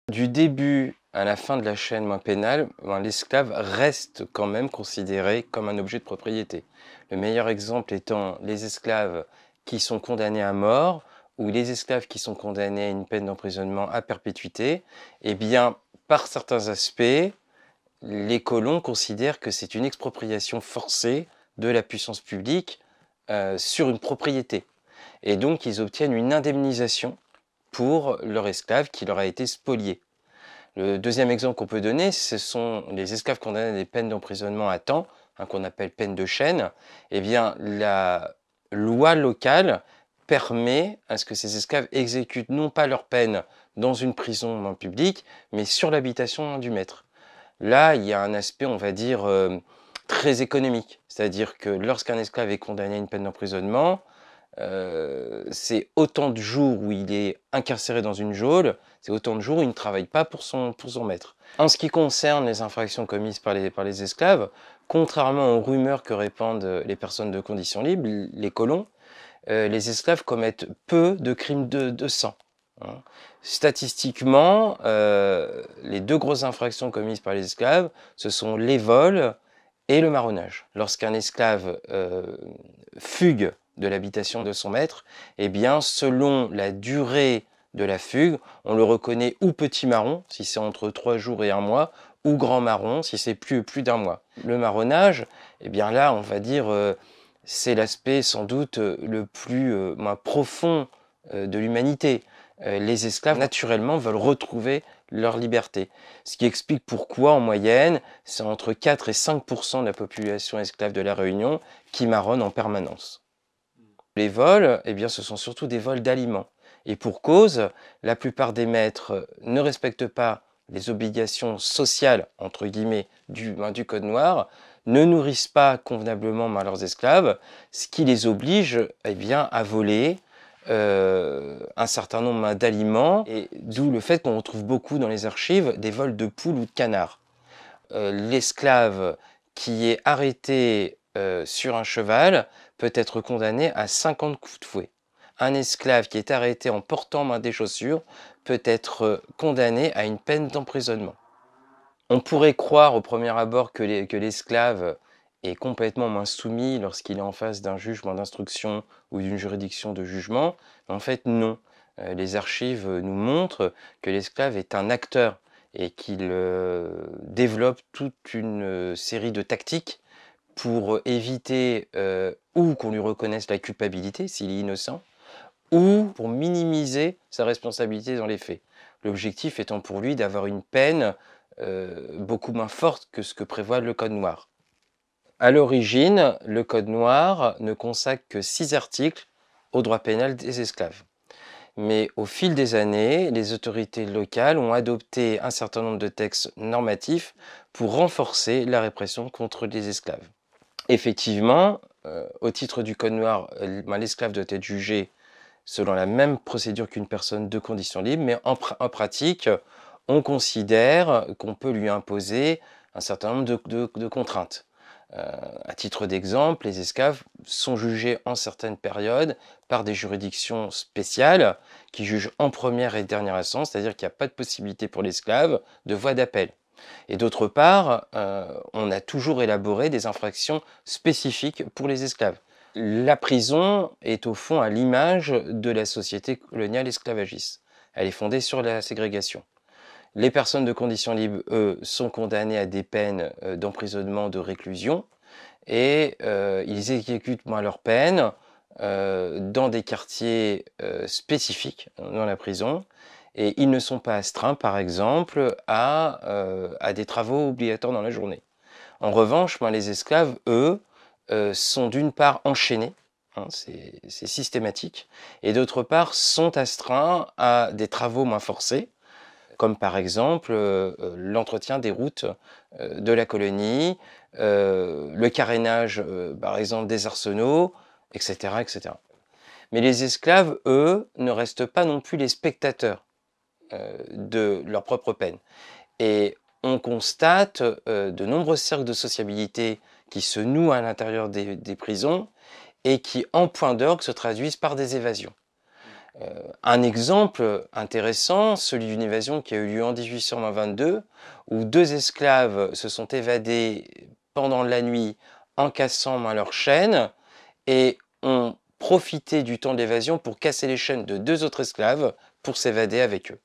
Du début à la fin de la chaîne pénale, l'esclave reste quand même considéré comme un objet de propriété. Le meilleur exemple étant les esclaves qui sont condamnés à mort ou les esclaves qui sont condamnés à une peine d'emprisonnement à perpétuité. Eh bien, par certains aspects, les colons considèrent que c'est une expropriation forcée de la puissance publique sur une propriété. Et donc, ils obtiennent une indemnisation pour leur esclave qui leur a été spolié. Le deuxième exemple qu'on peut donner, ce sont les esclaves condamnés à des peines d'emprisonnement à temps, qu'on appelle peine de chaîne. Eh bien, la loi locale permet à ce que ces esclaves exécutent non pas leur peine dans une prison publique, mais sur l'habitation du maître. Là, il y a un aspect, on va dire, très économique. C'est-à-dire que lorsqu'un esclave est condamné à une peine d'emprisonnement, c'est autant de jours où il est incarcéré dans une geôle, c'est autant de jours où il ne travaille pas pour son maître. En ce qui concerne les infractions commises par les esclaves, contrairement aux rumeurs que répandent les personnes de condition libre, les colons, les esclaves commettent peu de crimes de sang. Hein. Statistiquement, les deux grosses infractions commises par les esclaves, ce sont les vols et le marronnage. Lorsqu'un esclave fugue de l'habitation de son maître, eh bien, selon la durée de la fugue, on le reconnaît ou petit marron, si c'est entre 3 jours et 1 mois, ou grand marron, si c'est plus d'1 mois. Le marronnage, eh bien là, on va dire, c'est l'aspect sans doute le plus profond de l'humanité. Les esclaves, naturellement, veulent retrouver leur liberté. Ce qui explique pourquoi, en moyenne, c'est entre 4 et 5% de la population esclave de la Réunion qui marronne en permanence. Les vols, eh bien, ce sont surtout des vols d'aliments. Et pour cause, la plupart des maîtres ne respectent pas les obligations sociales, entre guillemets, du Code noir, ne nourrissent pas convenablement leurs esclaves, ce qui les oblige eh bien, à voler un certain nombre d'aliments, et d'où le fait qu'on retrouve beaucoup dans les archives des vols de poules ou de canards. L'esclave qui est arrêté sur un cheval peut être condamné à 50 coups de fouet. Un esclave qui est arrêté en portant des chaussures peut être condamné à une peine d'emprisonnement. On pourrait croire au premier abord que l'esclave est complètement soumis lorsqu'il est en face d'un jugement d'instruction ou d'une juridiction de jugement. Mais en fait, non. Les archives nous montrent que l'esclave est un acteur et qu'il développe toute une série de tactiques pour éviter ou qu'on lui reconnaisse la culpabilité s'il est innocent, ou pour minimiser sa responsabilité dans les faits. L'objectif étant pour lui d'avoir une peine beaucoup moins forte que ce que prévoit le Code noir. À l'origine, le Code noir ne consacre que 6 articles au droit pénal des esclaves. Mais au fil des années, les autorités locales ont adopté un certain nombre de textes normatifs pour renforcer la répression contre les esclaves. Effectivement, au titre du Code noir, l'esclave doit être jugé selon la même procédure qu'une personne de condition libre, mais en pratique, on considère qu'on peut lui imposer un certain nombre de contraintes. À titre d'exemple, les esclaves sont jugés en certaines périodes par des juridictions spéciales qui jugent en première et dernière instance, c'est-à-dire qu'il n'y a pas de possibilité pour l'esclave de voie d'appel. Et d'autre part, on a toujours élaboré des infractions spécifiques pour les esclaves. La prison est au fond à l'image de la société coloniale esclavagiste. Elle est fondée sur la ségrégation. Les personnes de condition libre, eux, sont condamnées à des peines d'emprisonnement, de réclusion, et ils exécutent leur peine dans des quartiers spécifiques dans la prison, et ils ne sont pas astreints, par exemple, à des travaux obligatoires dans la journée. En revanche, les esclaves, eux, sont d'une part enchaînés, c'est systématique, et d'autre part sont astreints à des travaux moins forcés, comme par exemple l'entretien des routes de la colonie, le carénage, par exemple, des arsenaux, etc., etc. Mais les esclaves, eux, ne restent pas non plus les spectateurs de leur propre peine. Et on constate de nombreux cercles de sociabilité qui se nouent à l'intérieur des prisons et qui, en point d'orgue, se traduisent par des évasions. Un exemple intéressant, celui d'une évasion qui a eu lieu en 1822, où 2 esclaves se sont évadés pendant la nuit en cassant leurs chaînes et ont profité du temps d'évasion pour casser les chaînes de 2 autres esclaves pour s'évader avec eux.